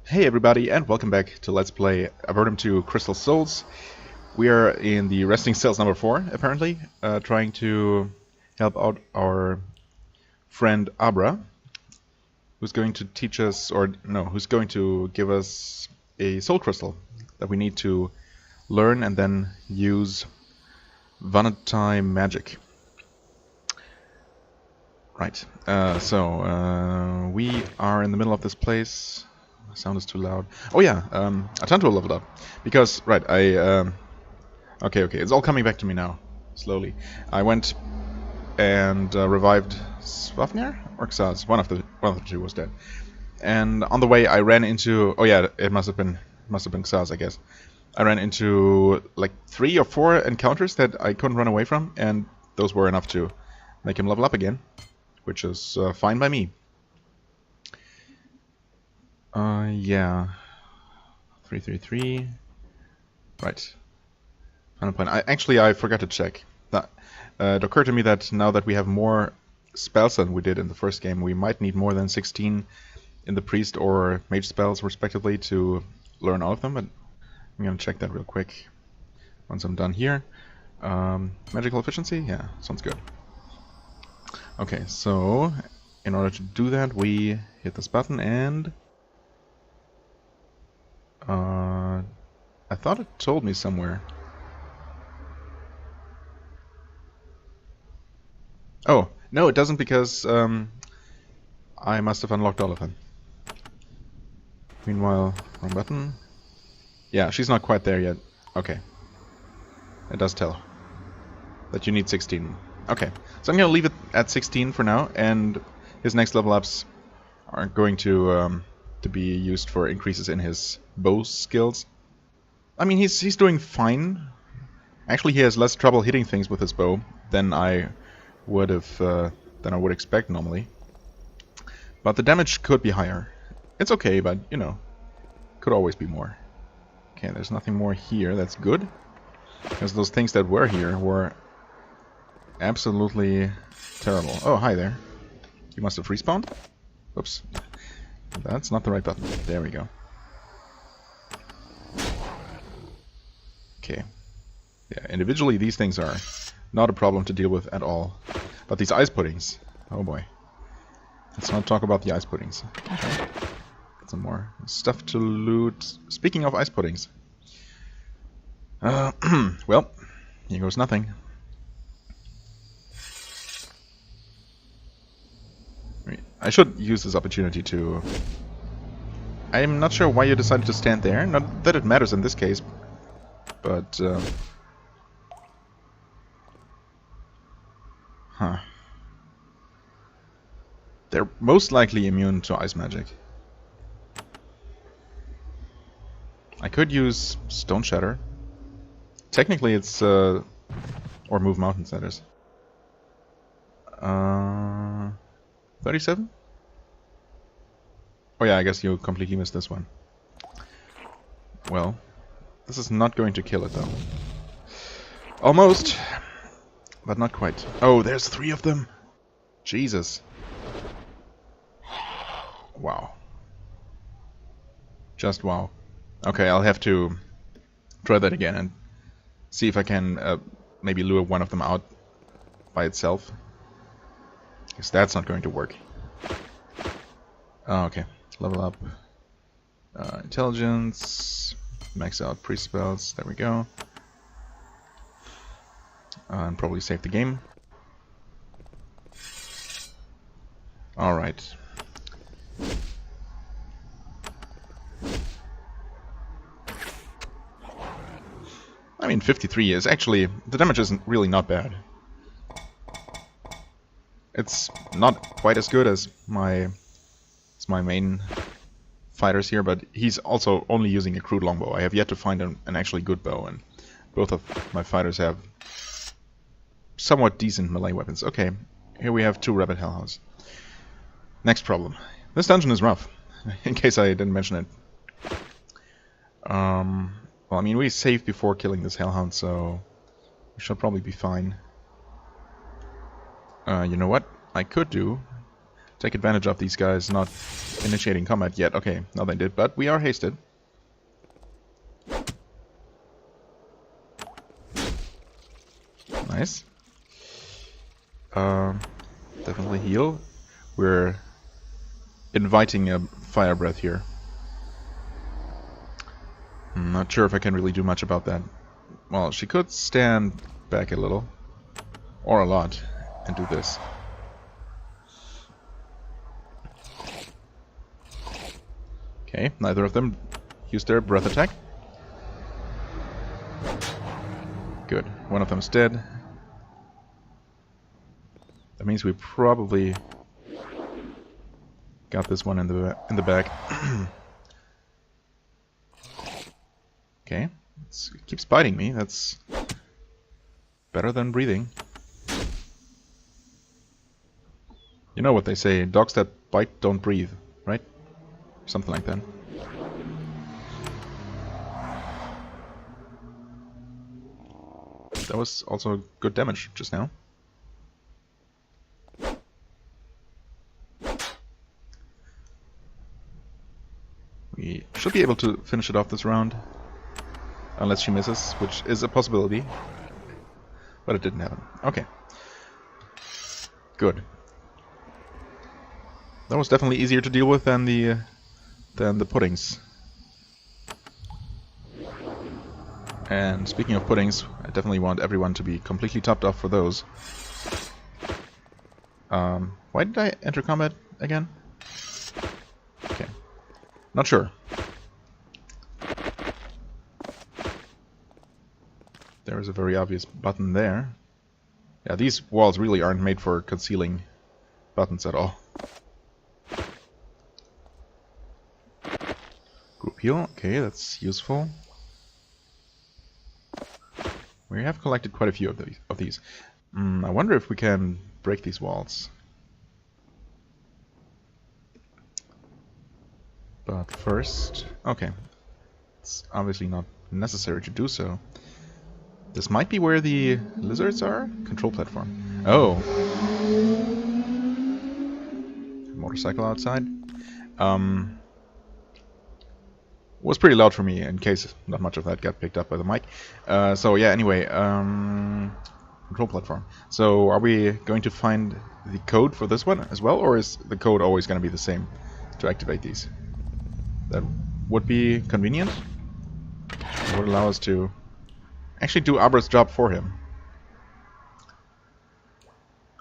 Hey everybody, and welcome back to Let's Play Avernum 2 Crystal Souls. We are in the resting cells number 4, apparently, trying to help out our friend Abra, who's going to teach us, or no, who's going to give us a soul crystal that we need to learn and then use vanity magic. Right, we are in the middle of this place. Sound is too loud. Oh yeah, Atanto leveled up. Because, right, okay, it's all coming back to me now. Slowly. I went and revived Swafnir? Or Xaz. One of the two was dead. And on the way I ran into... Oh yeah, it must have been Xaz, I guess. I ran into like 3 or 4 encounters that I couldn't run away from, and those were enough to make him level up again. Which is fine by me. Yeah. 333. Right. Final plan. I forgot to check. That it occurred to me that now that we have more spells than we did in the first game, we might need more than 16 in the priest or mage spells, respectively, to learn all of them. But I'm gonna check that real quick once I'm done here. Magical efficiency? Yeah, sounds good. Okay, so in order to do that, we hit this button and... I thought it told me somewhere. Oh, no, it doesn't, because I must have unlocked all of them. Meanwhile, wrong button. Yeah, she's not quite there yet. Okay. It does tell that you need 16. Okay, so I'm going to leave it at 16 for now, and his next level ups are going to be used for increases in his bow skills. I mean, he's doing fine. Actually, he has less trouble hitting things with his bow than I would expect normally. But the damage could be higher. It's okay, but you know, could always be more. Okay, there's nothing more here. That's good, because those things that were here were absolutely terrible. Oh, hi there. You must have respawned? Oops. That's not the right button. There we go. Okay. Yeah, individually these things are not a problem to deal with at all. But these ice puddings, oh boy. Let's not talk about the ice puddings. Okay. Got some more stuff to loot. Speaking of ice puddings. Well, here goes nothing. I should use this opportunity to... I'm not sure why you decided to stand there. Not that it matters in this case, but... Huh. They're most likely immune to ice magic. I could use Stone Shatter. Technically it's... or Move Mountains, that is. 37? Oh yeah, I guess you completely missed this one. Well, this is not going to kill it though. Almost, but not quite. Oh, there's 3 of them! Jesus. Wow. Just wow. Okay, I'll have to try that again and see if I can maybe lure one of them out by itself. Because that's not going to work. Oh, okay. Level up. Intelligence. Max out priest spells. There we go. And probably save the game. Alright. I mean, 53 is actually... The damage isn't really not bad. It's not quite as good as my main fighters here, but he's also only using a crude longbow. I have yet to find an actually good bow, and both of my fighters have somewhat decent melee weapons. Okay, here we have 2 rabbit hellhounds. Next problem. This dungeon is rough, in case I didn't mention it. Well, I mean, we saved before killing this hellhound, so we should probably be fine. You know what I could do? take advantage of these guys not initiating combat yet. Okay, no they did, but we are hasted. Nice. Definitely heal. We're inviting a fire breath here. I'm not sure if I can really do much about that. Well, she could stand back a little. Or a lot. And do this. Okay, neither of them used their breath attack. Good. One of them's dead. That means we probably got this one in the back. Okay, it keeps biting me. That's better than breathing. You know what they say, dogs that bite don't breathe, right? Something like that. That was also good damage just now. We should be able to finish it off this round. Unless she misses, which is a possibility. But it didn't happen. Okay. Good. That was definitely easier to deal with than the puddings. And speaking of puddings, I definitely want everyone to be completely topped off for those. Why did I enter combat again? Okay. Not sure. There is a very obvious button there. Yeah, these walls really aren't made for concealing buttons at all. Group heal, okay, that's useful. We have collected quite a few of these. I wonder if we can break these walls. But first, okay, it's obviously not necessary to do so. This might be where the lizards are? Control platform. Oh. Motorcycle outside. Was pretty loud for me in case not much of that got picked up by the mic. So yeah, anyway, control platform. So are we going to find the code for this one as well, or is the code always going to be the same to activate these? That would be convenient. It would allow us to actually do Abra's job for him.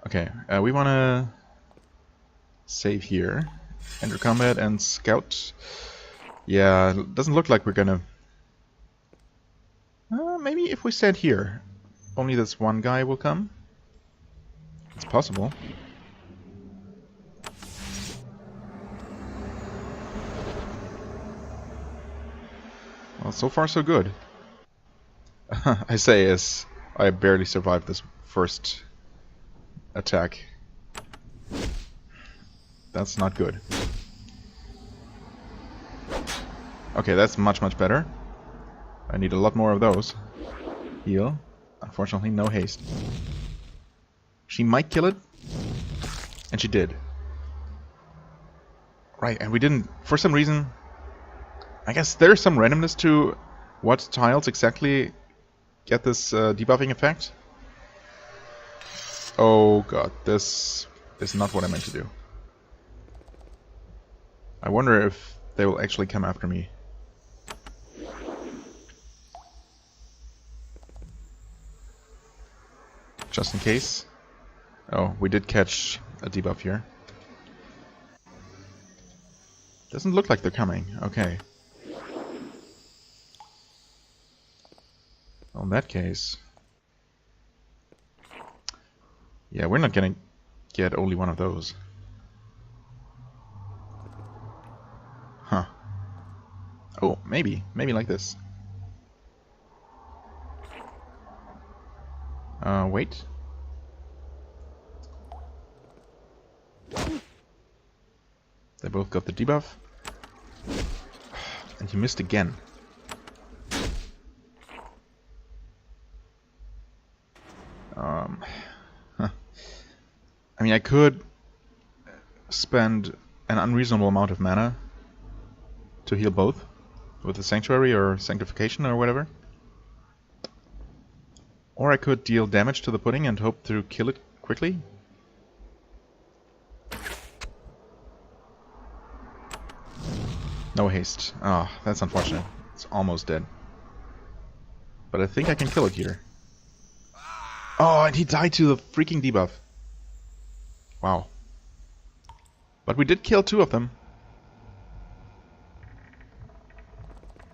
Okay, we want to save here, enter combat and scout. Yeah, it doesn't look like we're gonna... maybe if we stand here, only this one guy will come? It's possible. Well, so far so good. I say as I barely survived this first attack. That's not good. Okay, that's much, much better. I need a lot more of those. Heal. Unfortunately, no haste. She might kill it. And she did. Right, and we didn't... For some reason... I guess there's some randomness to what tiles exactly get this debuffing effect. Oh god, this is not what I meant to do. I wonder if they will actually come after me. Just in case. Oh, we did catch a debuff here. Doesn't look like they're coming. Okay. Well, in that case... Yeah, we're not gonna get only one of those. Huh. Oh, maybe. Maybe like this. Wait. They both got the debuff. And you missed again. Huh. I mean, I could spend an unreasonable amount of mana to heal both with the Sanctuary or Sanctification or whatever. Or I could deal damage to the pudding and hope to kill it quickly. No haste. Ah, oh, that's unfortunate. It's almost dead. But I think I can kill it here. Oh, and he died to the freaking debuff. Wow. But we did kill 2 of them.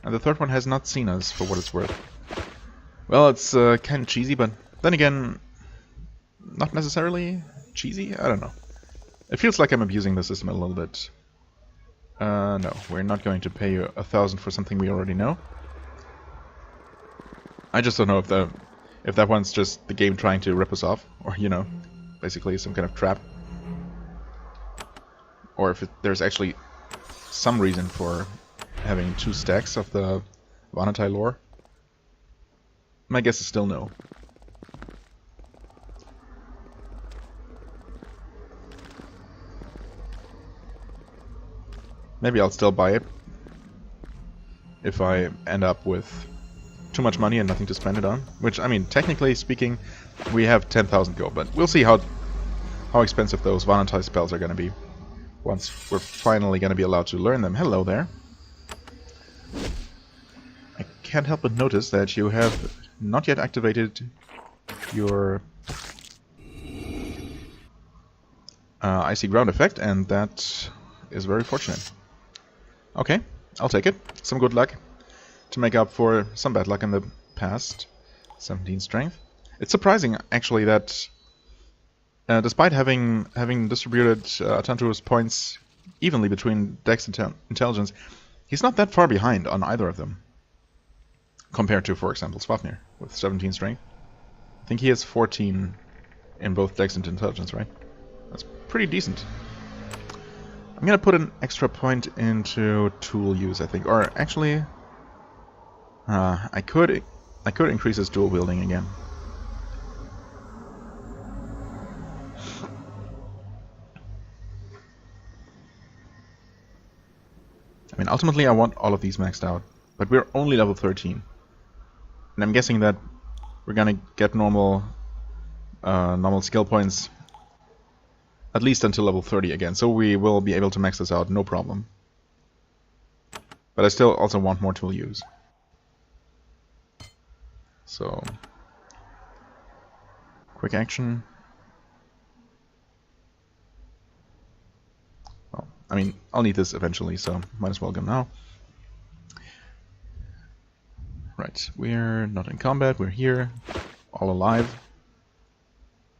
And the third one has not seen us, for what it's worth. Well, it's kind of cheesy, but then again, not necessarily cheesy? I don't know. It feels like I'm abusing the system a little bit. No, we're not going to pay you 1,000 for something we already know. I just don't know if that one's just the game trying to rip us off, or, you know, basically some kind of trap. Or if there's actually some reason for having 2 stacks of the Avernite lore. My guess is still no. Maybe I'll still buy it if I end up with too much money and nothing to spend it on. Which, I mean, technically speaking, we have 10,000 go, but we'll see how expensive those Avernite spells are going to be once we're finally going to be allowed to learn them. Hello there. I can't help but notice that you have not yet activated your Icy Ground effect, and that is very fortunate. Okay, I'll take it. Some good luck to make up for some bad luck in the past. 17 strength. It's surprising, actually, that despite having distributed Tantaru's points evenly between Dex and Intelligence, he's not that far behind on either of them. Compared to, for example, Swafnir with 17 strength. I think he has 14 in both Dex and Intelligence, right? That's pretty decent. I'm gonna put an extra point into tool use, I think. Or actually, I could increase his dual wielding again. I mean, ultimately I want all of these maxed out, but we're only level 13. And I'm guessing that we're gonna get normal skill points at least until level 30 again, so we will be able to max this out, no problem. But I still also want more tool use. So, quick action. Well, I mean, I'll need this eventually, so might as well go now. Right, we're not in combat, we're here, all alive.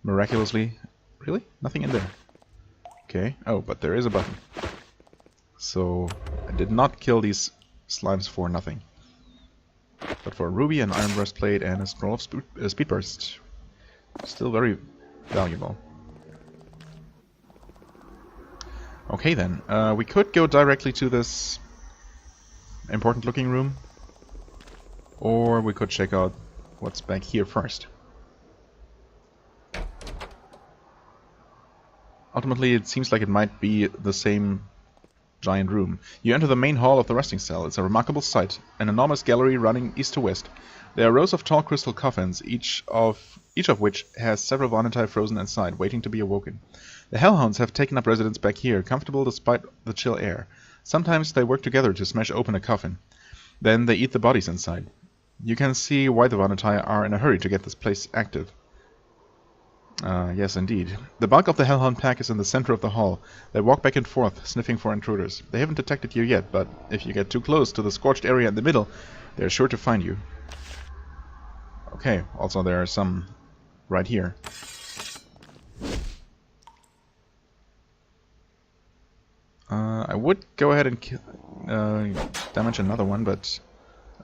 Miraculously. Really? Nothing in there. Okay, oh, but there is a button. So, I did not kill these slimes for nothing. But for a ruby, an iron breastplate, and a scroll of speed burst. Still very valuable. Okay then, we could go directly to this important looking room. Or we could check out what's back here first. Ultimately, it seems like it might be the same giant room. You enter the main hall of the resting cell. It's a remarkable sight. An enormous gallery running east to west. There are rows of tall crystal coffins, each of which has several Avernite frozen inside, waiting to be awoken. The Hellhounds have taken up residence back here, comfortable despite the chill air. Sometimes they work together to smash open a coffin. Then they eat the bodies inside. You can see why the Avernite are in a hurry to get this place active. Yes, indeed. The bulk of the Hellhound pack is in the center of the hall. They walk back and forth, sniffing for intruders. They haven't detected you yet, but if you get too close to the scorched area in the middle, they're sure to find you. Okay, also there are some right here. I would go ahead and damage another one, but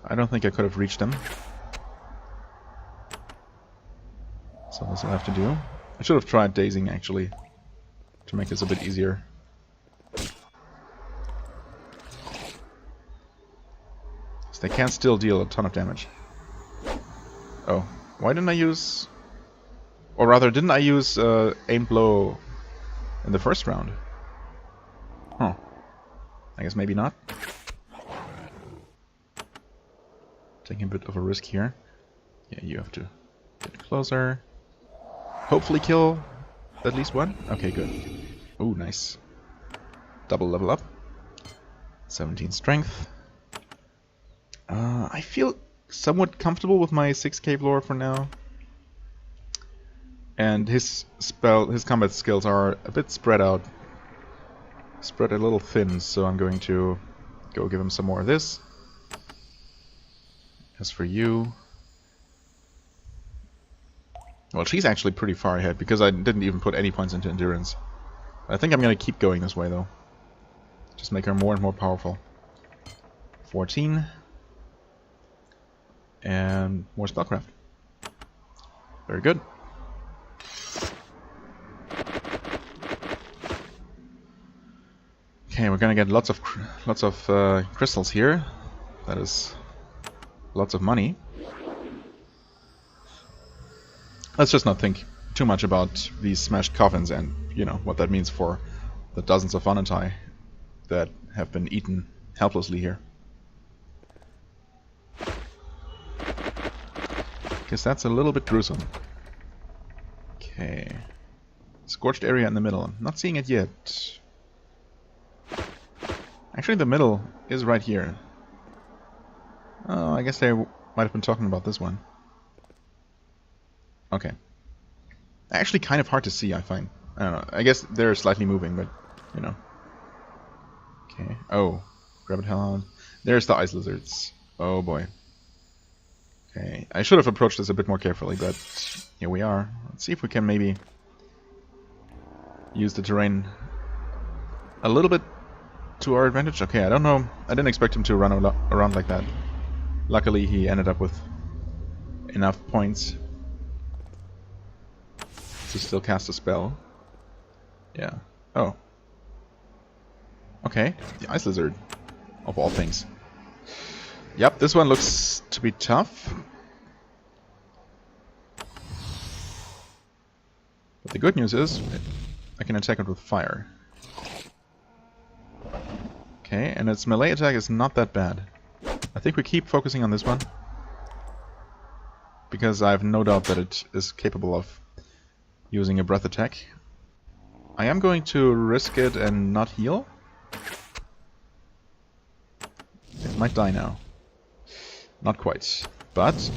I don't think I could have reached them. So this will have to do. I should have tried dazing actually, to make this a bit easier. So they can still deal a ton of damage. Oh, why didn't I use... Or rather, didn't I use aimed blow in the first round? I guess maybe not. Taking a bit of a risk here. Yeah, you have to get closer. Hopefully kill at least one. Okay, good. Oh, nice. Double level up. 17 strength. I feel somewhat comfortable with my 6 cave lore for now. And his combat skills are a bit spread out. Spread a little thin, so I'm going to go give him some more of this. As for you... Well, she's actually pretty far ahead, because I didn't even put any points into endurance. I think I'm going to keep going this way, though. Just make her more and more powerful. 14. And more spellcraft. Very good. Okay, we're gonna get lots of crystals here. That is lots of money. Let's just not think too much about these smashed coffins and, you know, what that means for the dozens of Avernite that have been eaten helplessly here. Guess that's a little bit gruesome. Okay. Scorched area in the middle. I'm not seeing it yet. Actually, the middle is right here. Oh, I guess they might have been talking about this one. Okay. Actually, kind of hard to see, I find. I don't know. I guess they're slightly moving, but, you know. Okay. Oh. Rabbit Hellhound. There's the ice lizards. Oh, boy. Okay. I should have approached this a bit more carefully, but here we are. Let's see if we can maybe use the terrain a little bit to our advantage. Okay, I don't know. I didn't expect him to run around like that. Luckily, he ended up with enough points to still cast a spell. Yeah. Oh. Okay, the ice lizard, of all things. Yep, this one looks to be tough. But the good news is, I can attack it with fire. Okay, and its melee attack is not that bad. I think we keep focusing on this one, because I have no doubt that it is capable of using a breath attack. I am going to risk it and not heal. It might die now. Not quite, but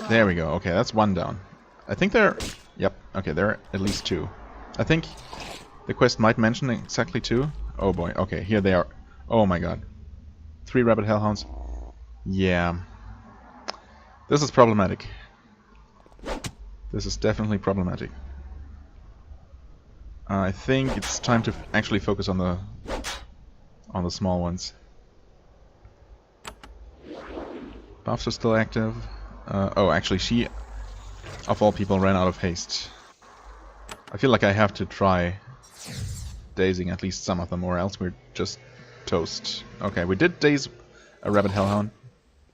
there we go. Okay, that's one down. I think there... Yep, okay, there are at least two. I think the quest might mention exactly two. Oh boy, okay, here they are. Oh my god. 3 rabbit hellhounds. Yeah. This is problematic. This is definitely problematic. I think it's time to actually focus on the small ones. Buffs are still active. Oh, actually, she, of all people, ran out of haste. I feel like I have to try dazing at least some of them, or else we're just toast. Okay, we did daze a rabbit hellhound,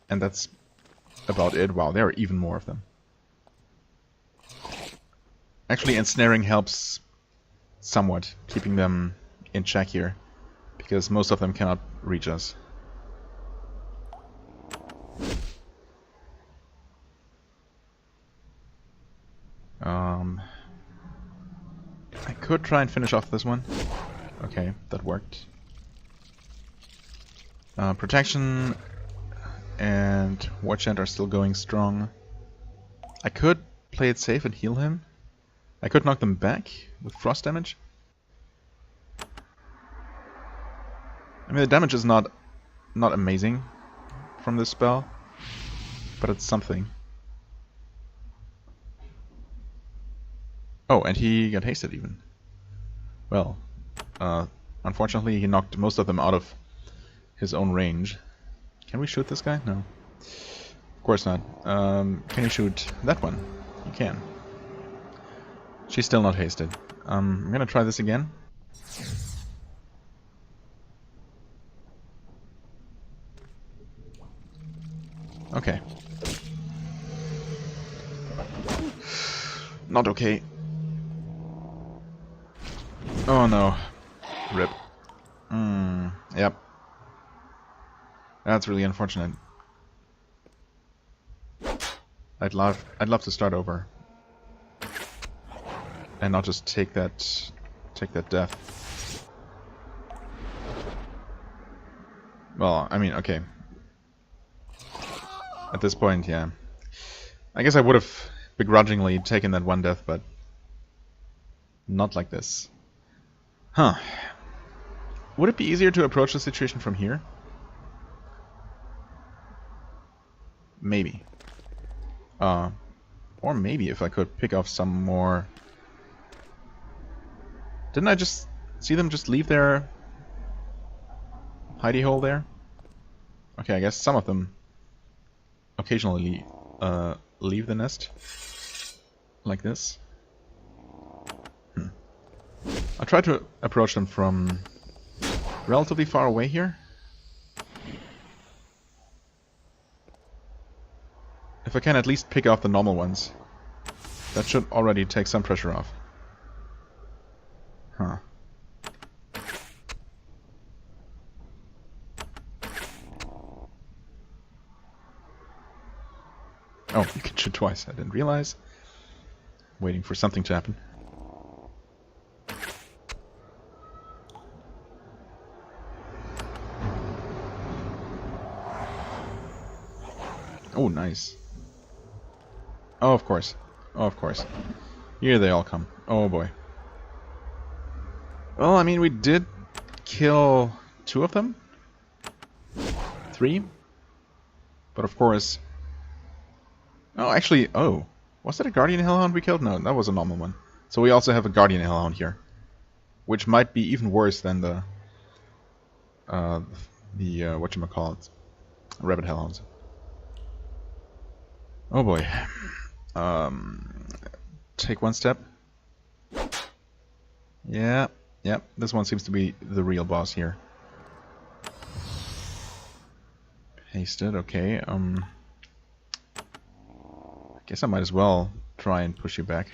and that's about it. Wow, there are even more of them. Actually, ensnaring helps somewhat, keeping them in check here, because most of them cannot reach us. I could try and finish off this one. Okay, that worked. Protection and Watch End are still going strong. I could play it safe and heal him. I could knock them back with frost damage. I mean, the damage is not amazing from this spell, but it's something. Oh, and he got hasted even. Well, unfortunately he knocked most of them out of his own range. Can we shoot this guy? No. Of course not. Can you shoot that one? You can. She's still not hasted. I'm gonna try this again. Okay. Not okay. Oh no. Rip. Yep. That's really unfortunate. I'd love to start over. And not just take that death. Well, I mean, okay. At this point, yeah. I guess I would have begrudgingly taken that one death, but not like this. Huh. Would it be easier to approach the situation from here? Maybe. Or maybe if I could pick off some more... Didn't I just see them just leave their hidey hole there? Okay, I guess some of them occasionally leave the nest. Like this. I'll try to approach them from relatively far away here. If I can at least pick off the normal ones, that should already take some pressure off. Huh. Oh, you can shoot twice. I didn't realize. Waiting for something to happen. Oh, nice. Oh, of course. Oh, of course. Here they all come. Oh, boy. Well, I mean, we did kill 2 of them. 3. But of course... Oh, actually, oh. Was that a Guardian Hellhound we killed? No, that was a normal one. So we also have a Guardian Hellhound here. Which might be even worse than the whatchamacallit, Rabbit Hellhounds. Oh boy. Take one step. Yeah, this one seems to be the real boss here. Pasted, okay. I guess I might as well try and push you back.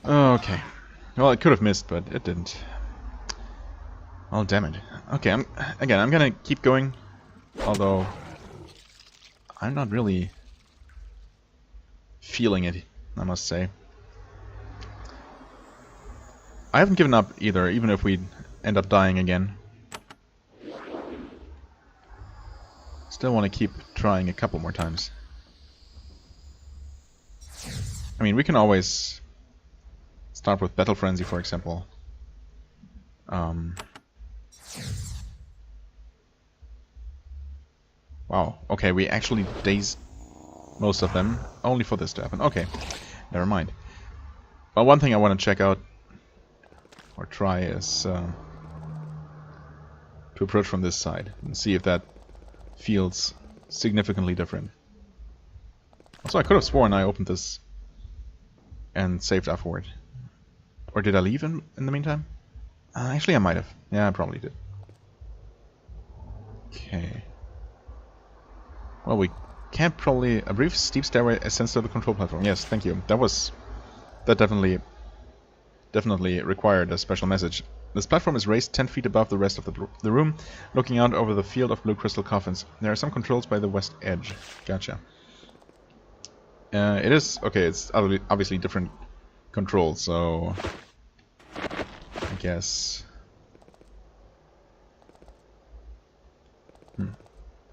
Okay. Well, it could have missed, but it didn't. Oh, damn it. Okay, I'm gonna keep going. Although, I'm not really feeling it, I must say. I haven't given up either, even if we end up dying again. Still want to keep trying a couple more times. I mean, we can always start with Battle Frenzy, for example. Wow, okay, we actually dazed most of them, only for this to happen. Okay, never mind. Well, one thing I want to check out, or try, is to approach from this side, and see if that feels significantly different. Also, I could have sworn I opened this and saved afterward. Or did I leave in the meantime? Actually, I might have. Yeah, I probably did. Okay. Well, we can't probably... A brief steep stairway ascends to the control platform. Yes, thank you. That definitely required a special message. This platform is raised 10 feet above the rest of the room, looking out over the field of blue crystal coffins. There are some controls by the west edge. Gotcha. It is... Okay, it's obviously different controls, so... I guess...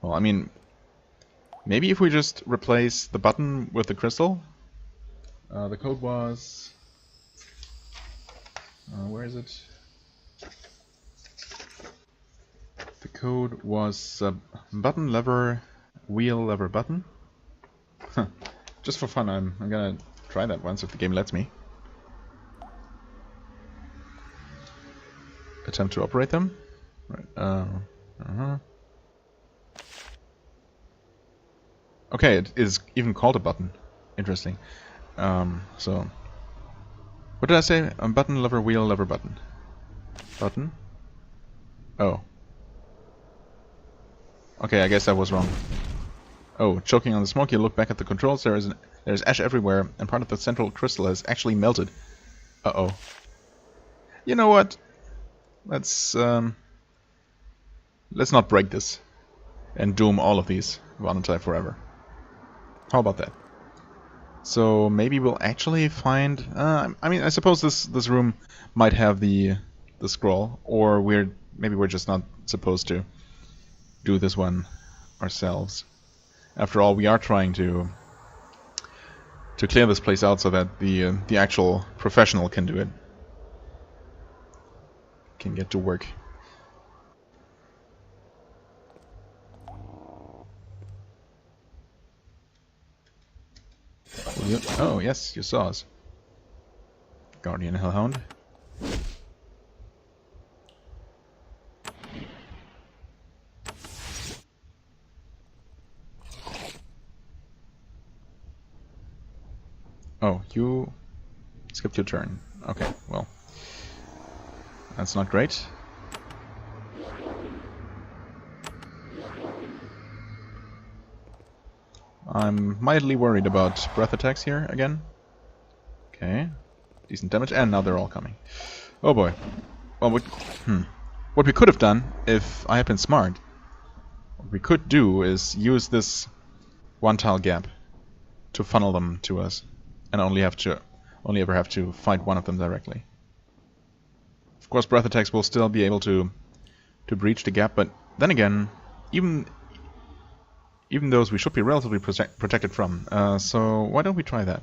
Well, I mean... Maybe if we just replace the button with the crystal? The code was... where is it? The code was button, lever, wheel, lever, button. Just for fun, I'm gonna try that once if the game lets me. Attempt to operate them. Right. Okay, it is even called a button. Interesting. So, what did I say? Button, lever, wheel, lever, button. Button? Oh. Okay, I guess I was wrong. Oh, choking on the smoke, you look back at the controls, there's ash everywhere, and part of the central crystal has actually melted. Uh-oh. You know what? Let's not break this. And doom all of these Avernite forever. How about that? So maybe we'll actually find... I mean, I suppose this room might have the scroll, or maybe we're just not supposed to do this one ourselves. After all, we are trying to clear this place out so that the actual professional can do it. Can get to work. Oh, yes, you saw us. Guardian Hellhound. Oh, you skipped your turn. Okay, well. That's not great. I'm mildly worried about breath attacks here again. Okay. Decent damage, and now they're all coming. Oh boy. Well, what we could have done, if I had been smart, what we could do is use this one tile gap to funnel them to us, and only ever have to fight one of them directly. Of course, breath attacks will still be able to breach the gap, but then again, even those we should be relatively protected from. So why don't we try that?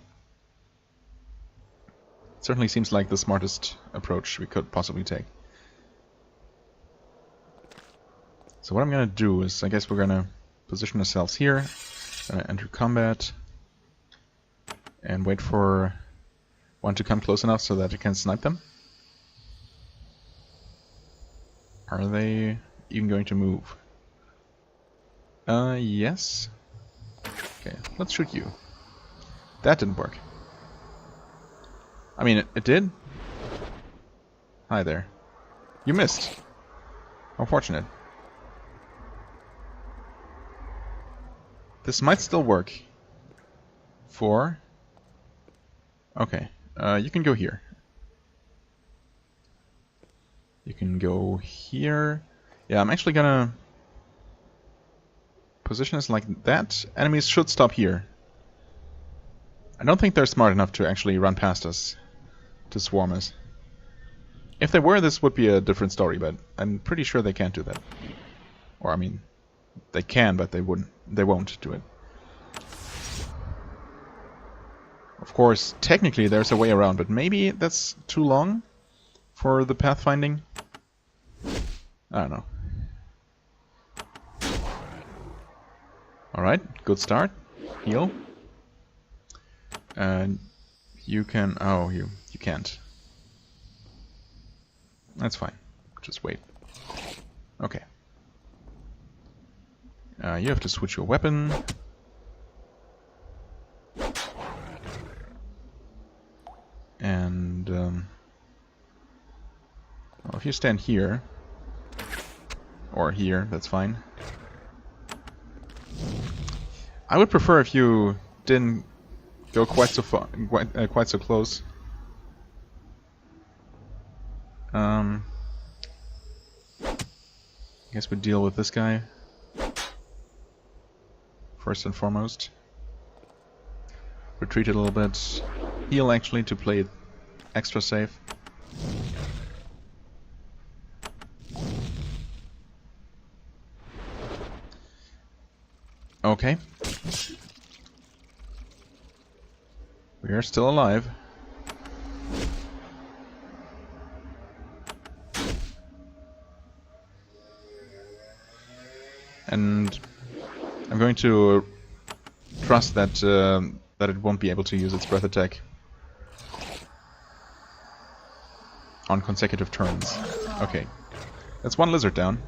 It certainly seems like the smartest approach we could possibly take. So what I'm gonna do is, I guess we're gonna position ourselves here, gonna enter combat, and wait for one to come close enough so that I can snipe them. Are they even going to move? Yes. Okay, let's shoot you. That didn't work. I mean, it did. Hi there. You missed. How fortunate. This might still work. 4. Okay. You can go here. You can go here. Yeah, I'm actually gonna position us like that. Enemies should stop here. I don't think they're smart enough to actually run past us to swarm us. If they were, this would be a different story, but I'm pretty sure they can't do that. Or, I mean, they can, but they won't do it. Of course, technically there's a way around, but maybe that's too long for the pathfinding. I don't know. Alright, good start. Heal. And you can... oh, you can't. That's fine. Just wait. Okay. You have to switch your weapon. And... well, if you stand here... or here, that's fine. I would prefer if you didn't go quite so far, quite so close. I guess we deal with this guy first and foremost. Retreat a little bit. Heal actually to play it extra safe. Okay. We are still alive. And I'm going to trust that that it won't be able to use its breath attack on consecutive turns. Okay. That's one lizard down.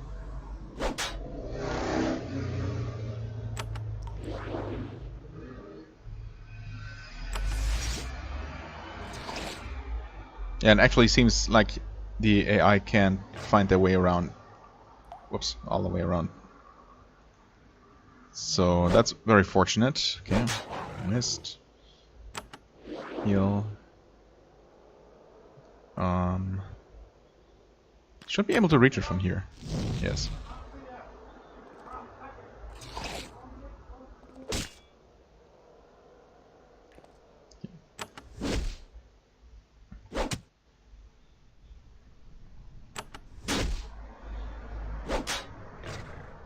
Yeah, it actually seems like the AI can't find their way around. Whoops, all the way around. So that's very fortunate. Okay, missed. Heal. Should be able to reach it from here. Yes.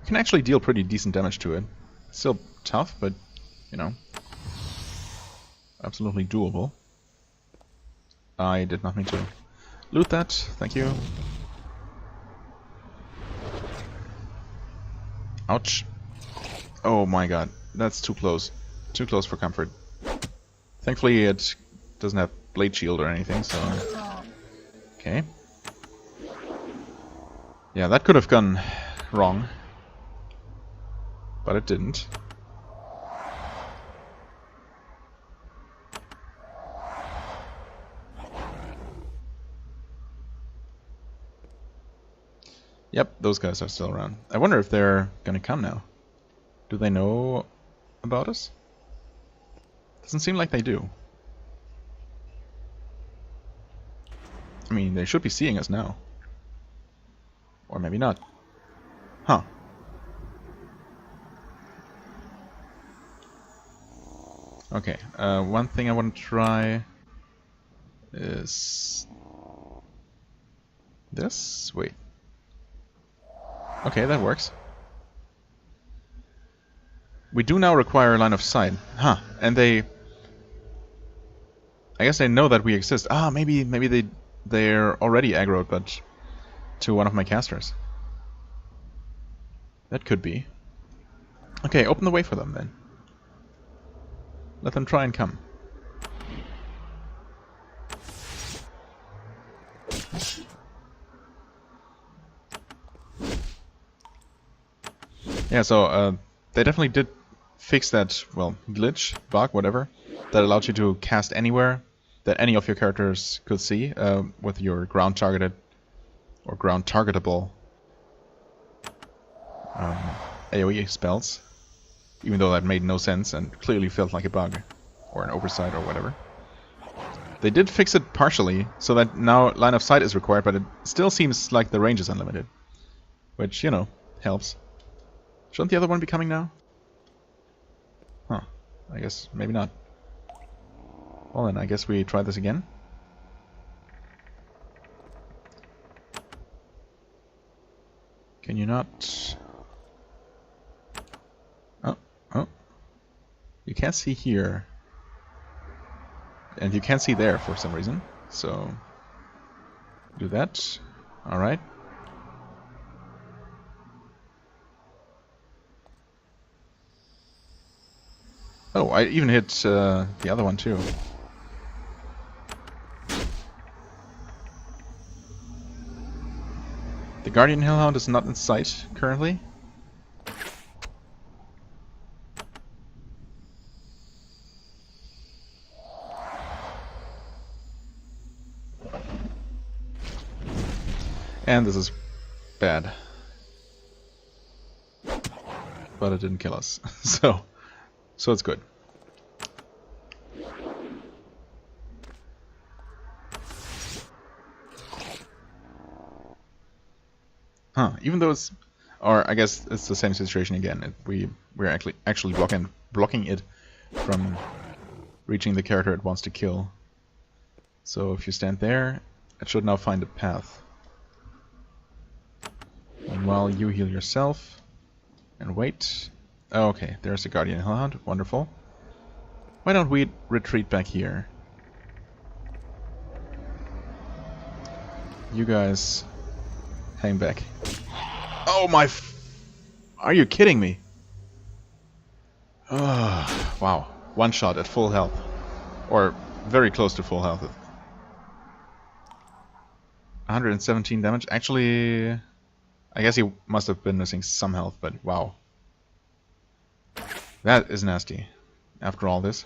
Can actually deal pretty decent damage to it. Still tough, but you know, absolutely doable. I did not mean to loot that. Thank you. Ouch. Oh my god, that's too close. Too close for comfort. Thankfully it doesn't have blade shield or anything, so... Okay. Yeah, that could have gone wrong. But it didn't. Yep, those guys are still around. I wonder if they're gonna come now. Do they know about us? Doesn't seem like they do. I mean, they should be seeing us now. Or maybe not. Huh. Okay, one thing I want to try is this? Wait. Okay, that works. We do now require a line of sight. Huh, and they... I guess they know that we exist. Ah, maybe they're already aggroed, but to one of my casters. That could be. Okay, open the way for them then. Let them try and come. Yeah, so they definitely did fix that, well, glitch, bug, whatever, that allowed you to cast anywhere that any of your characters could see with your ground targeted or ground targetable AoE spells, even though that made no sense and clearly felt like a bug or an oversight or whatever. They did fix it partially so that now line of sight is required, but it still seems like the range is unlimited, which, you know, helps. Shouldn't the other one be coming now? Huh. I guess maybe not. Well then, I guess we try this again. Can you not... Oh. You can't see here. And you can't see there for some reason. So... do that. Alright. Oh, I even hit the other one too. The Guardian Hellhound is not in sight currently. And this is bad. But it didn't kill us. So it's good. Huh, even though it's... or I guess it's the same situation again. We're actually blocking it from reaching the character it wants to kill. So if you stand there, it should now find a path. Meanwhile, you heal yourself and wait. Oh, okay, there's the Guardian Hellhound. Wonderful. Why don't we retreat back here? You guys hang back. Oh my... are you kidding me? Oh, wow. One shot at full health. Or very close to full health. 117 damage. Actually, I guess he must have been missing some health, but wow. That is nasty. After all this.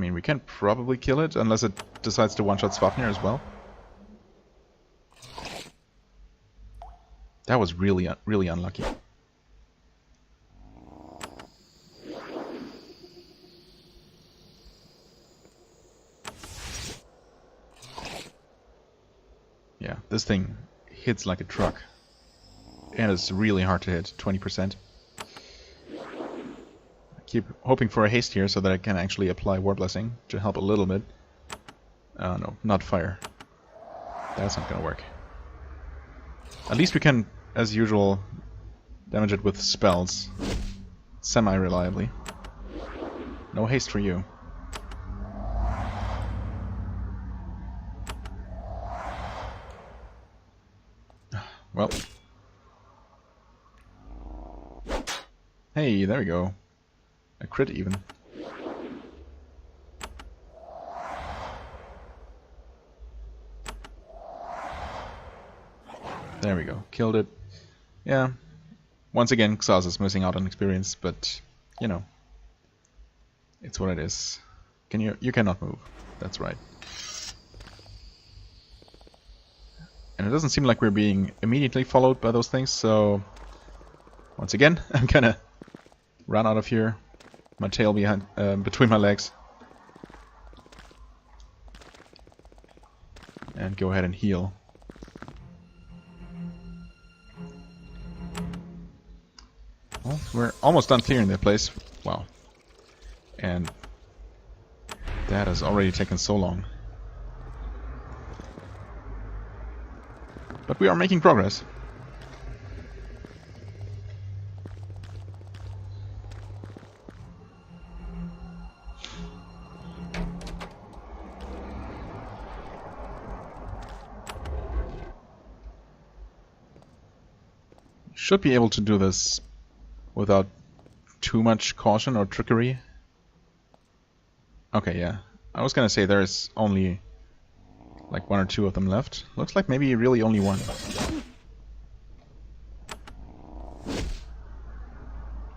mean, we can probably kill it, unless it decides to one-shot Swafnir as well. That was really, really unlucky. Yeah, this thing hits like a truck. And it's really hard to hit, 20%. Keep hoping for a haste here so that I can actually apply War Blessing to help a little bit. No, not fire. That's not gonna work. At least we can, as usual, damage it with spells. Semi-reliably. No haste for you. Well. Hey, there we go. A crit even. There we go. Killed it. Yeah. Once again, Xaz is missing out on experience, but, you know. It's what it is. You cannot move. That's right. And it doesn't seem like we're being immediately followed by those things, so... Once again, I'm gonna run out of here. My tail behind, between my legs. And go ahead and heal. Well, we're almost done clearing the place. Wow. And that has already taken so long. But we are making progress. Should be able to do this without too much caution or trickery. Okay, yeah. I was gonna say there's only like 1 or 2 of them left. Looks like maybe really only 1.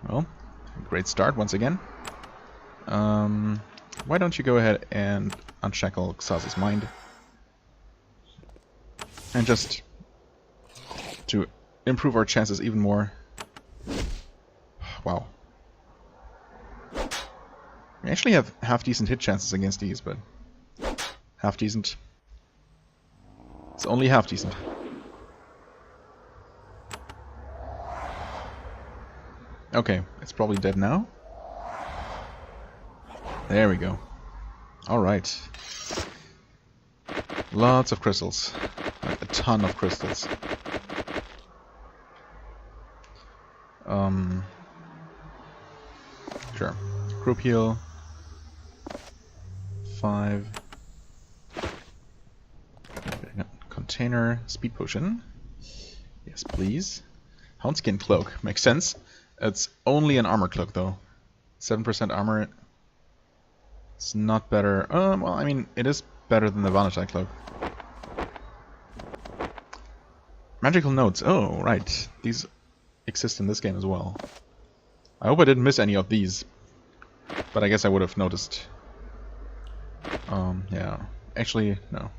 Well, great start once again. Why don't you go ahead and unshackle Xaz's mind? And just to improve our chances even more. Wow. We actually have half-decent hit chances against these, but... half-decent. It's only half-decent. Okay, it's probably dead now. There we go. Alright. Lots of crystals. Like a ton of crystals. Sure. Group heal. 5. Container. Speed potion. Yes, please. Houndskin cloak. Makes sense. It's only an armor cloak, though. 7% armor. It's not better. Well, I mean, it is better than the Avernite cloak. Magical notes. Oh, right. These exist in this game as well. I hope I didn't miss any of these, but I guess I would have noticed. Yeah. Actually, no.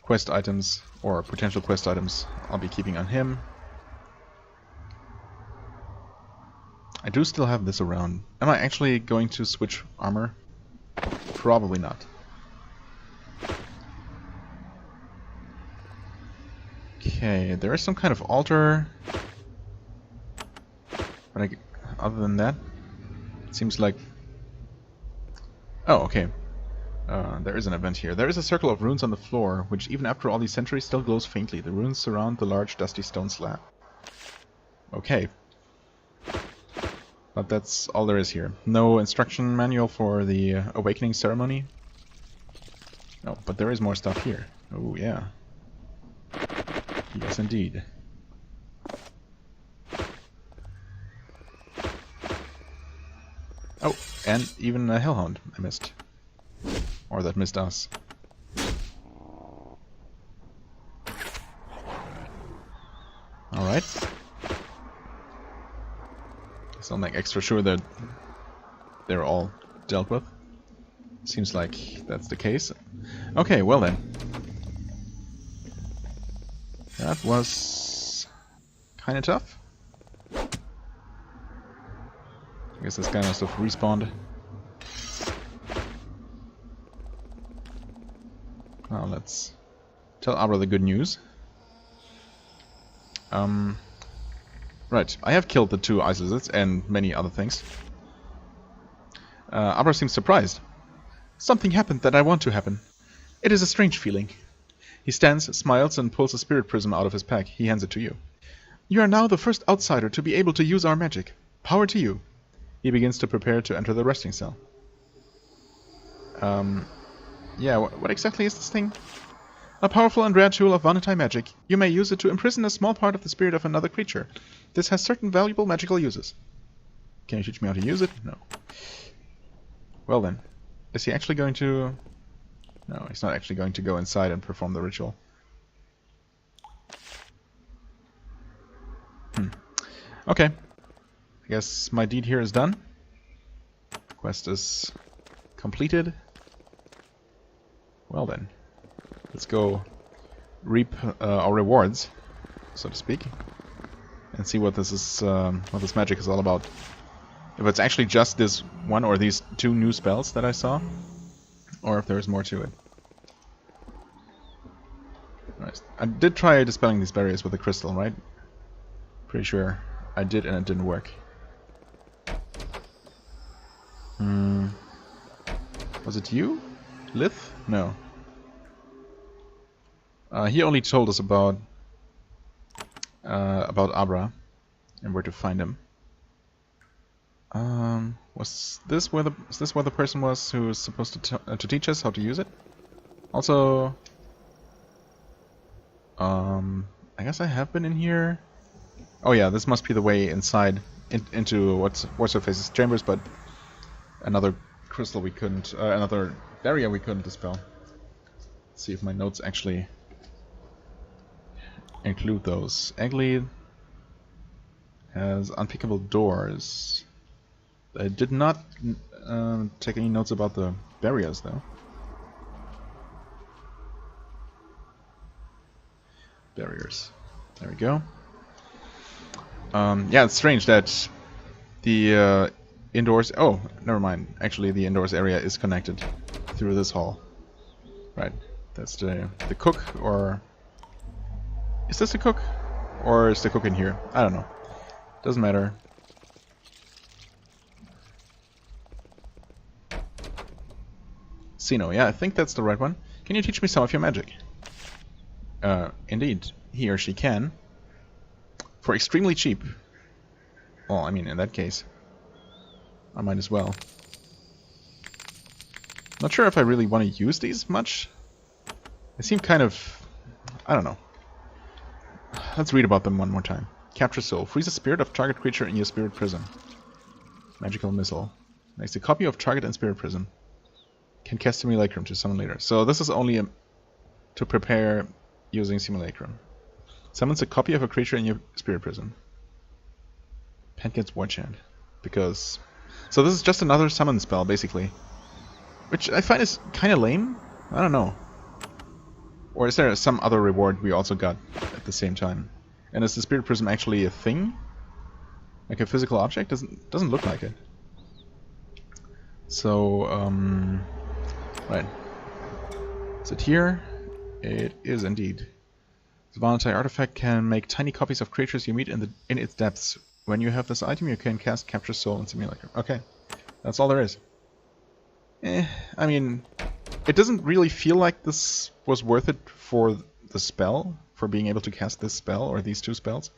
Quest items, or potential quest items, I'll be keeping on him. I do still have this around. Am I actually going to switch armor? Probably not. Okay, there is some kind of altar. But other than that, it seems like... Oh, okay. There is an event here. There is a circle of runes on the floor, which even after all these centuries still glows faintly. The runes surround the large dusty stone slab. Okay. But that's all there is here. No instruction manual for the awakening ceremony. No, but there is more stuff here. Oh, yeah. Yes, indeed. Oh, and even a hellhound I missed. Or that missed us. Alright. So I'm like extra sure that they're all dealt with. Seems like that's the case. Okay, well then. That was kind of tough. I guess this guy must have respawned. Well, let's tell Abra the good news. Right, I have killed the 2 ice lizards and many other things. Abra seems surprised. Something happened that I want to happen. It is a strange feeling. He stands, smiles, and pulls a spirit prism out of his pack. He hands it to you. You are now the first outsider to be able to use our magic. Power to you. He begins to prepare to enter the resting cell. Yeah, what exactly is this thing? A powerful and rare tool of Avernite magic. You may use it to imprison a small part of the spirit of another creature. This has certain valuable magical uses. Can you teach me how to use it? No. Well then. Is he actually going to... No, he's not actually going to go inside and perform the ritual. Okay. I guess my deed here is done. Quest is completed. Well then. Let's go reap our rewards, so to speak. And see what this is, what this magic is all about. If it's actually just this one or these 2 new spells that I saw, or if there's more to it. Right. I did try dispelling these barriers with a crystal, right? Pretty sure I did, and it didn't work. Was it you? Lith? No. He only told us about Abra and where to find him. Is this where the person was who was supposed to teach us how to use it? Also, I guess I have been in here. Oh yeah, this must be the way inside into what's her face's chambers, but another crystal we couldn't, another barrier we couldn't dispel. Let's see if my notes actually include those. Eggley has unpickable doors. I did not take any notes about the barriers, though. Barriers. There we go. Yeah, it's strange that the indoors... Oh, never mind. Actually, the indoors area is connected through this hall. Right. That's the cook, or... Is this the cook? Or is the cook in here? I don't know. Doesn't matter. Sino, yeah, I think that's the right one. Can you teach me some of your magic? Indeed. He or she can. For extremely cheap. Well, I mean, in that case, I might as well. Not sure if I really want to use these much. They seem kind of... I don't know. Let's read about them one more time. Capture soul. Freeze a spirit of target creature in your spirit prism. Magical missile. Makes a copy of target and spirit prism. Can cast simulacrum to summon later. So this is only to prepare using simulacrum. Summons a copy of a creature in your spirit prism. Pentget's War Chant. Because... So this is just another summon spell, basically. Which I find is kind of lame. I don't know. Or is there some other reward we also got at the same time? And is the spirit prism actually a thing? Like a physical object? Doesn't look like it. So, right. Is it here? It is indeed. The Avernite artifact can make tiny copies of creatures you meet in its depths. When you have this item, you can cast Capture Soul and Simulacrum. Okay, that's all there is. I mean, it doesn't really feel like this was worth it for the spell, for being able to cast this spell, or these 2 spells.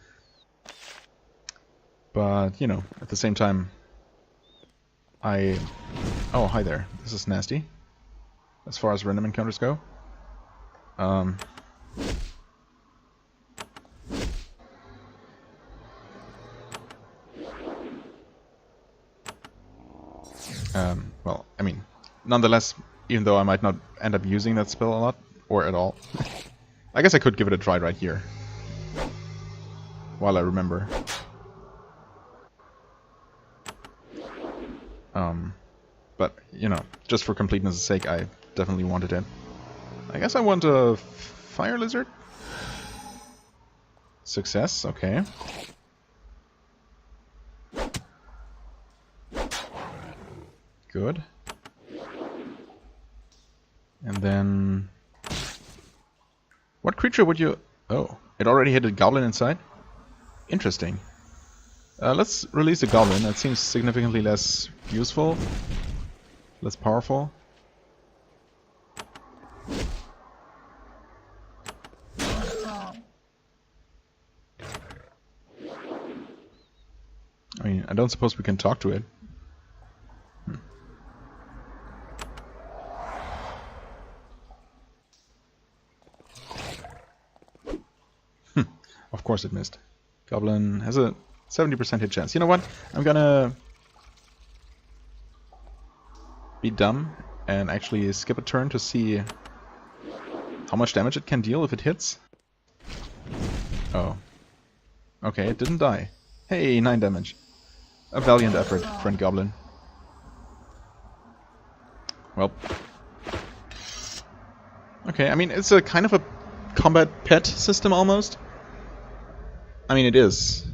But, you know, at the same time, Oh, hi there. This is nasty. As far as random encounters go. Well, I mean, nonetheless, even though I might not end up using that spell a lot, or at all, I guess I could give it a try right here. While I remember. But, you know, just for completeness' sake, I definitely wanted it. I guess I want a fire lizard? Success, okay. Good. And then... what creature would you... oh, it already hit a goblin inside? Interesting. Let's release the goblin. That seems significantly less useful. Less powerful. I mean, I don't suppose we can talk to it. Of course it missed. Goblin has a 70% hit chance. You know what? I'm gonna be dumb and actually skip a turn to see how much damage it can deal if it hits. Oh. Okay, it didn't die. Hey, 9 damage. A valiant effort, friend Goblin. Well. Okay, I mean, it's a kind of a combat pet system almost. I mean, it is.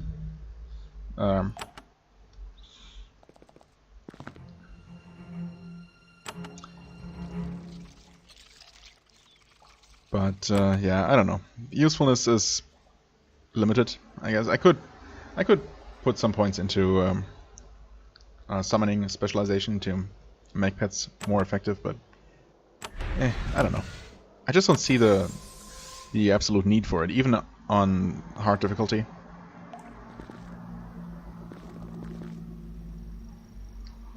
But yeah, I don't know. Usefulness is limited, I guess. I could put some points into summoning specialization to make pets more effective, but I don't know. I just don't see the absolute need for it, even on hard difficulty.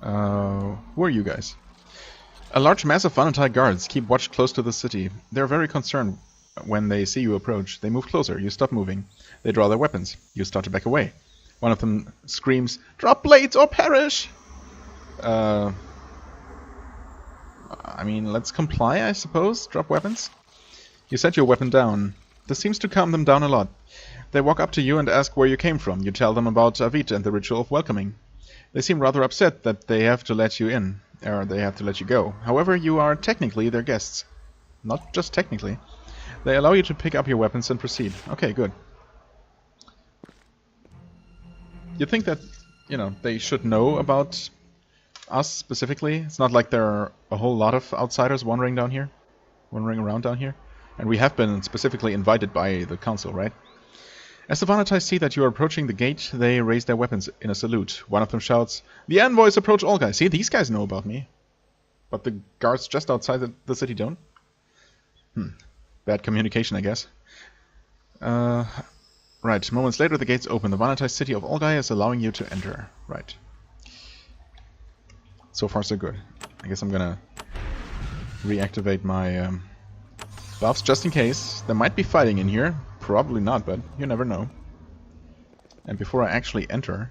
Who are you guys? A large mass of Avernite guards keep watch close to the city. They're very concerned when they see you approach. They move closer, you stop moving. They draw their weapons. You start to back away. One of them screams, "Drop blades or perish!" I mean, let's comply, I suppose. Drop weapons. You set your weapon down. This seems to calm them down a lot. They walk up to you and ask where you came from. You tell them about Avit and the ritual of welcoming. They seem rather upset that they have to let you in, or they have to let you go. However, you are technically their guests. Not just technically. They allow you to pick up your weapons and proceed. Okay, good. You'd think that, you know, they should know about us specifically. It's not like there are a whole lot of outsiders wandering around down here. And we have been specifically invited by the council, right? As the Avernite see that you are approaching the gate, they raise their weapons in a salute. One of them shouts, "The envoys approach all guys." See, these guys know about me. But the guards just outside the city don't? Bad communication, I guess. Right, moments later the gates open. The Avernite city of Olgai is allowing you to enter. Right. So far so good. I guess I'm gonna reactivate my buffs just in case. There might be fighting in here. Probably not, but you never know. And before I actually enter,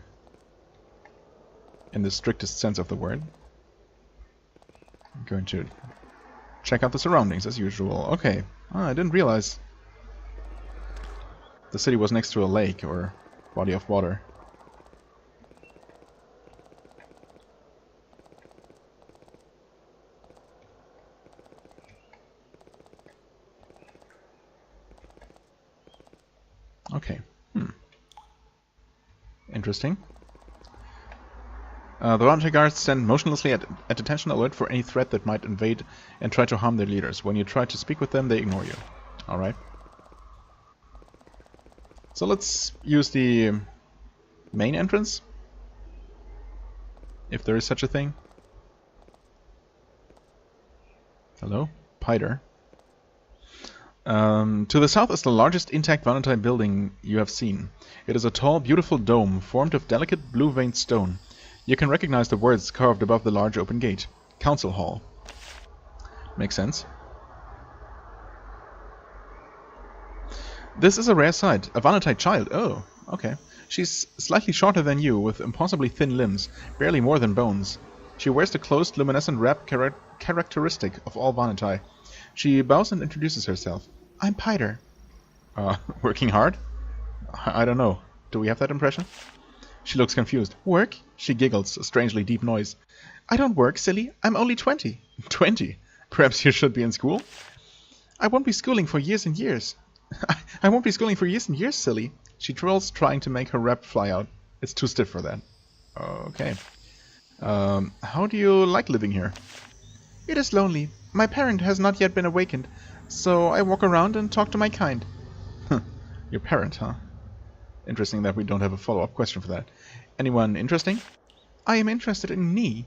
in the strictest sense of the word, I'm going to check out the surroundings as usual. Okay. I didn't realize the city was next to a lake or body of water. Okay. Interesting. The volunteer guards stand motionlessly at attention alert for any threat that might invade and try to harm their leaders. When you try to speak with them, they ignore you. Alright. So let's use the main entrance. If there is such a thing. Hello? Piter. To the south is the largest intact Avernite building you have seen. It is a tall, beautiful dome formed of delicate blue-veined stone. You can recognize the words carved above the large open gate. Council Hall. Makes sense. This is a rare sight. A Avernite child. Oh, okay. She's slightly shorter than you, with impossibly thin limbs, barely more than bones. She wears the closed, luminescent wrap characteristic of all Avernite. She bows and introduces herself. I'm Piter. Working hard? I don't know. Do we have that impression? She looks confused. Work? She giggles, a strangely deep noise. I don't work, silly. I'm only 20. 20? Perhaps you should be in school? I won't be schooling for years and years. I won't be schooling for years and years, silly. She twirls, trying to make her rep fly out. It's too stiff for that. Okay. How do you like living here? It is lonely. My parent has not yet been awakened, so I walk around and talk to my kind. Your parent, huh? Interesting that we don't have a follow-up question for that. Anyone interesting? I am interested in Gnee.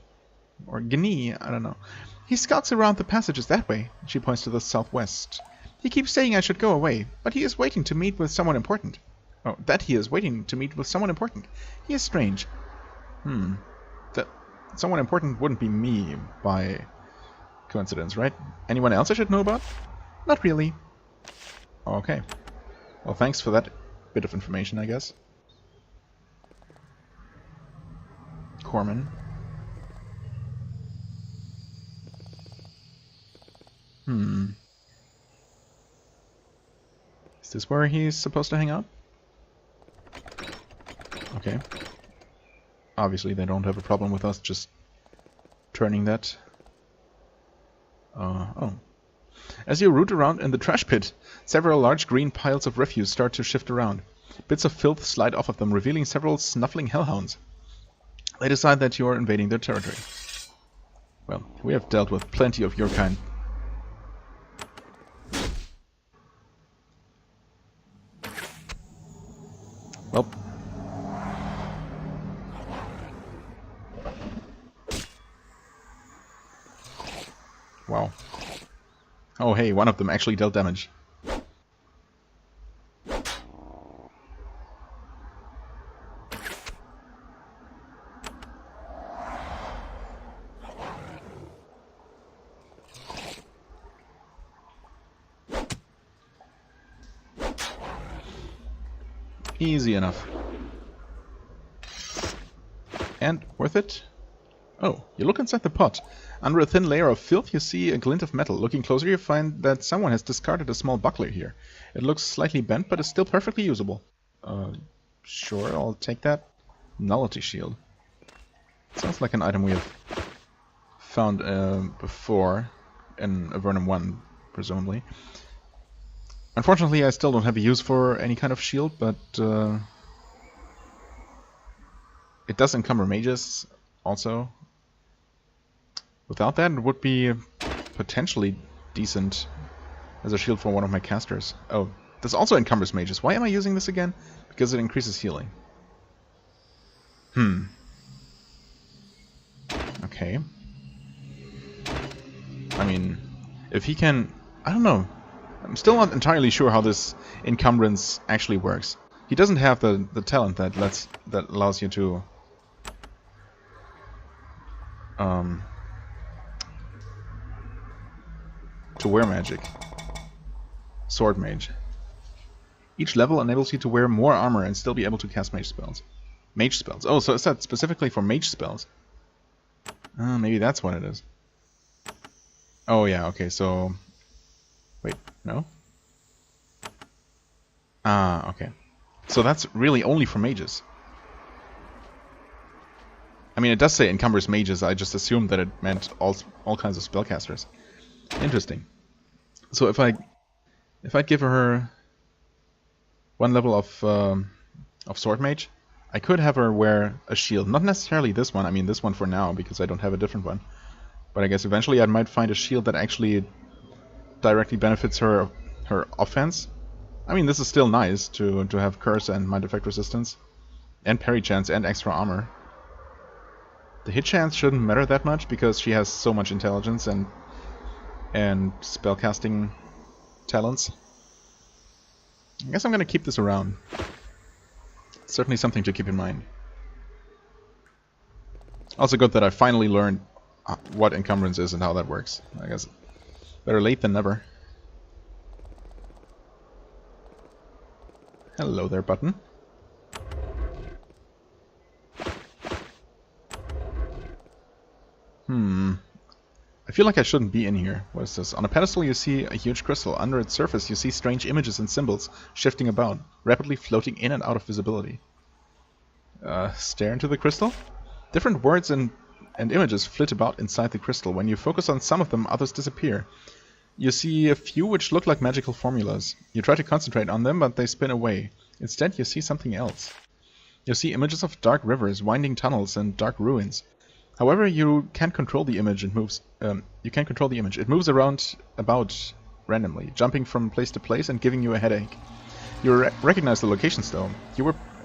Or Gnee, I don't know. He skulks around the passages that way. She points to the southwest. He keeps saying I should go away, but he is waiting to meet with someone important. Oh, that he is waiting to meet with someone important. He is strange. That someone important wouldn't be me by coincidence, right? Anyone else I should know about? Not really. Okay. Well, thanks for that bit of information, I guess. Corman. Is this where he's supposed to hang out? Okay. Obviously they don't have a problem with us just turning that. Oh. As you root around in the trash pit, several large green piles of refuse start to shift around. Bits of filth slide off of them, revealing several snuffling hellhounds. They decide that you are invading their territory. Well, we have dealt with plenty of your kind. Well. Wow. Oh hey, one of them actually dealt damage. Easy enough. And worth it? Oh, you look inside the pot. Under a thin layer of filth you see a glint of metal. Looking closer you find that someone has discarded a small buckler here. It looks slightly bent but is still perfectly usable. Sure, I'll take that. Nullity shield. Sounds like an item we have found before in Avernum 1, presumably. Unfortunately I still don't have a use for any kind of shield, but it does encumber mages also. Without that, it would be potentially decent as a shield for one of my casters. Oh, this also encumbers mages. Why am I using this again? Because it increases healing. Okay. I mean, if he can... I don't know. I'm still not entirely sure how this encumbrance actually works. He doesn't have the talent that allows you to... to wear magic. Sword Mage. Each level enables you to wear more armor and still be able to cast mage spells. Mage spells. Oh, so is that specifically for mage spells? Maybe that's what it is. Oh yeah, okay, so... Wait, no? Ah, okay. So that's really only for mages. I mean, it does say encumbers mages, I just assumed that it meant all kinds of spellcasters. Interesting. So if I'd give her one level of Sword Mage, I could have her wear a shield. Not necessarily this one, I mean this one for now, because I don't have a different one. But I guess eventually I might find a shield that actually directly benefits her offense. I mean, this is still nice to have Curse and Mind Effect Resistance, and Parry Chance and extra armor. The hit chance shouldn't matter that much because she has so much intelligence and spellcasting talents. I guess I'm gonna keep this around. Certainly something to keep in mind. Also good that I finally learned what encumbrance is and how that works. I guess better late than never. Hello there, button. I feel like I shouldn't be in here. What is this? On a pedestal you see a huge crystal. Under its surface you see strange images and symbols shifting about, rapidly floating in and out of visibility. Stare into the crystal? Different words and images flit about inside the crystal. When you focus on some of them, others disappear. You see a few which look like magical formulas. You try to concentrate on them, but they spin away. Instead, you see something else. You see images of dark rivers, winding tunnels, and dark ruins. However, you can't control the image. It moves. It moves around about randomly, jumping from place to place and giving you a headache. You recognize the locations, though.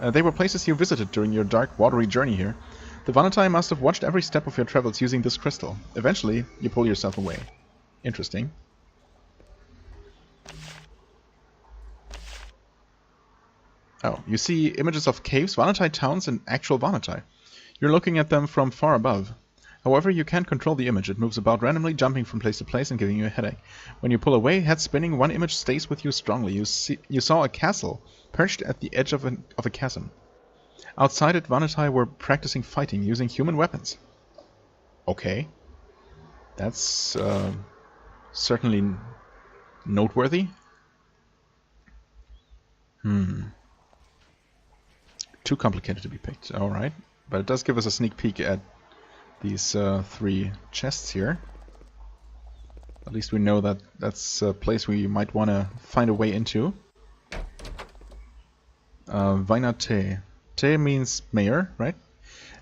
They were places you visited during your dark, watery journey here. The Avernite must have watched every step of your travels using this crystal. Eventually, you pull yourself away. Interesting. Oh, you see images of caves, Avernite towns, and actual Avernite. You're looking at them from far above. However, you can't control the image. It moves about randomly, jumping from place to place and giving you a headache. When you pull away, head spinning, one image stays with you strongly. You saw a castle perched at the edge of a chasm. Outside it, Avernite were practicing fighting using human weapons. Okay. That's certainly noteworthy. Too complicated to be picked. Alright. But it does give us a sneak peek at these 3 chests here. At least we know that that's a place we might want to find a way into. Vainate. Te means mayor, right?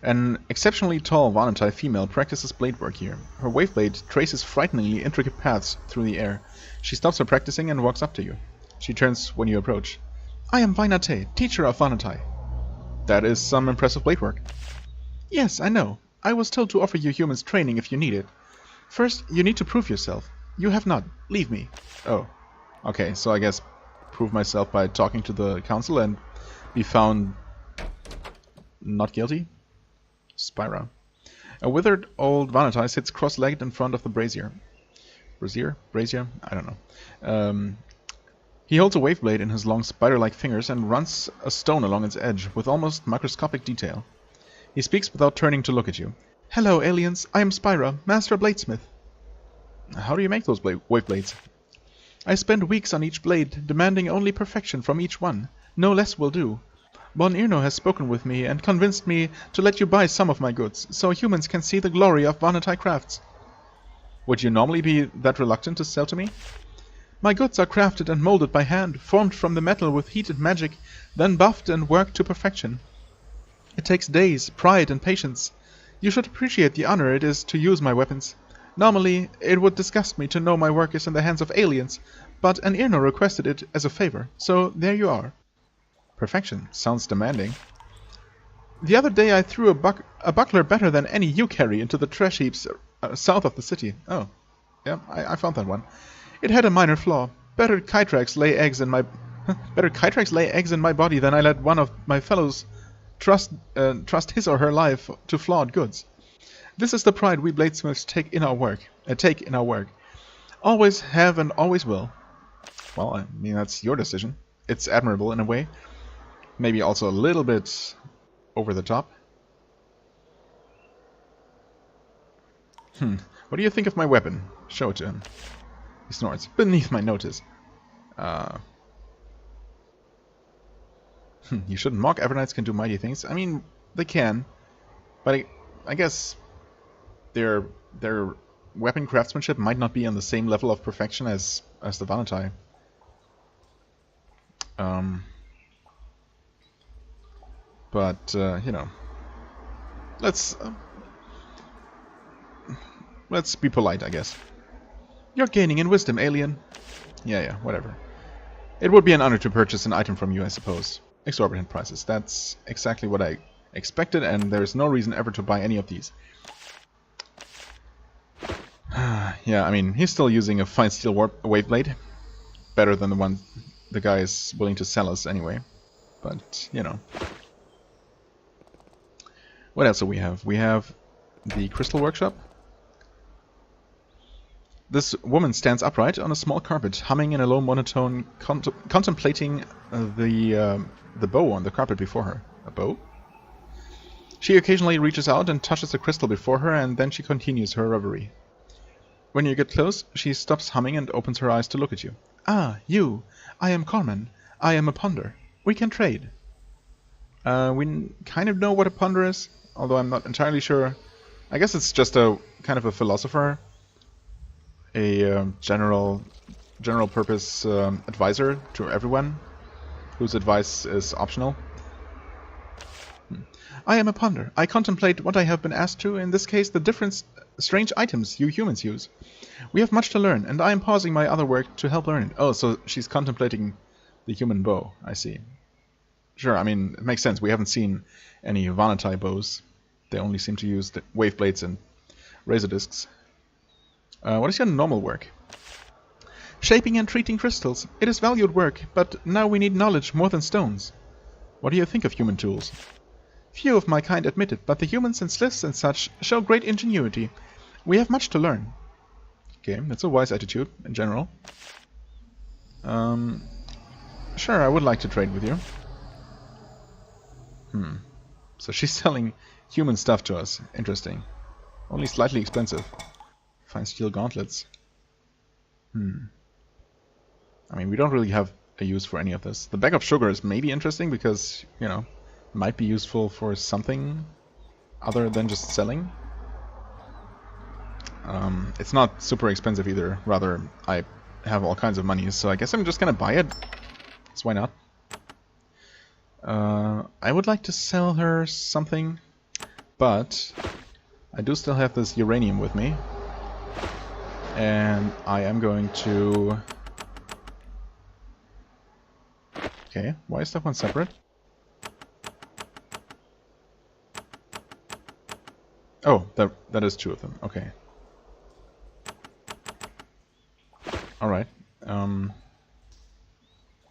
An exceptionally tall Avernite female practices blade work here. Her wave blade traces frighteningly intricate paths through the air. She stops her practicing and walks up to you. She turns when you approach. I am Vainate, teacher of Avernite. That is some impressive blade work. Yes, I know. I was told to offer you humans training if you need it. First, you need to prove yourself. You have not. Leave me. Oh. Okay, so I guess prove myself by talking to the council and be found not guilty? Spyro. A withered old Avernite sits cross-legged in front of the brazier. Brazier? I don't know. He holds a wave blade in his long spider-like fingers and runs a stone along its edge with almost microscopic detail. He speaks without turning to look at you. Hello, aliens. I am Spyro, master bladesmith. How do you make those wave blades? I spend weeks on each blade, demanding only perfection from each one. No less will do. Bon Irno has spoken with me and convinced me to let you buy some of my goods, so humans can see the glory of Avernite crafts. Would you normally be that reluctant to sell to me? My goods are crafted and molded by hand, formed from the metal with heat and magic, then buffed and worked to perfection. It takes days, pride, and patience. You should appreciate the honor it is to use my weapons. Normally, it would disgust me to know my work is in the hands of aliens, but an Irno requested it as a favor, so there you are. Perfection. Sounds demanding. The other day I threw a buckler better than any you carry into the trash heaps south of the city. Oh, yeah, I found that one. It had a minor flaw. Better Kytrax lay eggs in my body than I let one of my fellows trust his or her life to flawed goods. This is the pride we bladesmiths take in our work. Always have and always will. Well, I mean, that's your decision. It's admirable in a way. Maybe also a little bit over the top. What do you think of my weapon? Show it to him. He snorts. Beneath my notice. You shouldn't mock. Avernites can do mighty things. I mean, they can. But I guess their weapon craftsmanship might not be on the same level of perfection as the Avernite. But you know, let's be polite, I guess. You're gaining in wisdom, alien. Yeah, whatever. It would be an honor to purchase an item from you, I suppose. Exorbitant prices. That's exactly what I expected, and there is no reason ever to buy any of these. Yeah, I mean, he's still using a fine steel wave blade. Better than the one the guy is willing to sell us anyway. But, you know. What else do we have? We have the Crystal Workshop. This woman stands upright on a small carpet, humming in a low monotone, contemplating the bow on the carpet before her. A bow? She occasionally reaches out and touches the crystal before her, and then she continues her reverie. When you get close, she stops humming and opens her eyes to look at you. Ah, you! I am Carmen. I am a ponder. We can trade. We kind of know what a ponder is, although I'm not entirely sure. I guess it's just a kind of a philosopher, a general purpose advisor to everyone, whose advice is optional. I am a ponder. I contemplate what I have been asked to, in this case the different strange items you humans use. We have much to learn, and I am pausing my other work to help learn it. Oh, so she's contemplating the human bow, I see. Sure, I mean, it makes sense. We haven't seen any Avernite bows. They only seem to use the wave blades and razor discs. What is your normal work? Shaping and treating crystals. It is valued work, but now we need knowledge more than stones. What do you think of human tools? Few of my kind admit it, but the humans and sliths and such show great ingenuity. We have much to learn. Okay, that's a wise attitude in general. Sure, I would like to trade with you. So she's selling human stuff to us. Interesting. Only slightly expensive. Fine steel gauntlets. I mean, we don't really have a use for any of this. The bag of sugar is maybe interesting because, you know, might be useful for something other than just selling. It's not super expensive either. Rather, I have all kinds of money, so I guess I'm just gonna buy it. So why not? I would like to sell her something, but I do still have this uranium with me. And I am going to... Okay, why is that one separate? Oh, that is two of them. Okay. Alright.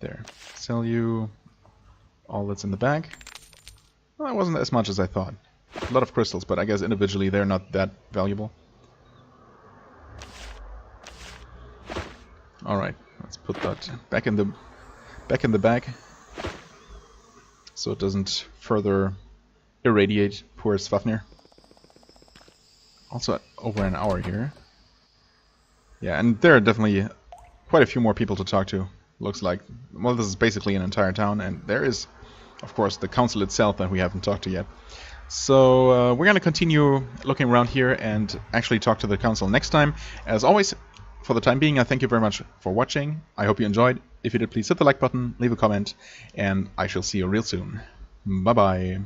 There. Sell you all that's in the bag. Well, that wasn't as much as I thought. A lot of crystals, but I guess individually they're not that valuable. Alright, let's put that back in the bag. So it doesn't further irradiate poor Svafnir. Also over an hour here. Yeah, and there are definitely quite a few more people to talk to. Looks like, well, this is basically an entire town, and there is, of course, the council itself that we haven't talked to yet. So we're going to continue looking around here and actually talk to the council next time. As always, for the time being, I thank you very much for watching. I hope you enjoyed. If you did, please hit the like button, leave a comment, and I shall see you real soon. Bye-bye.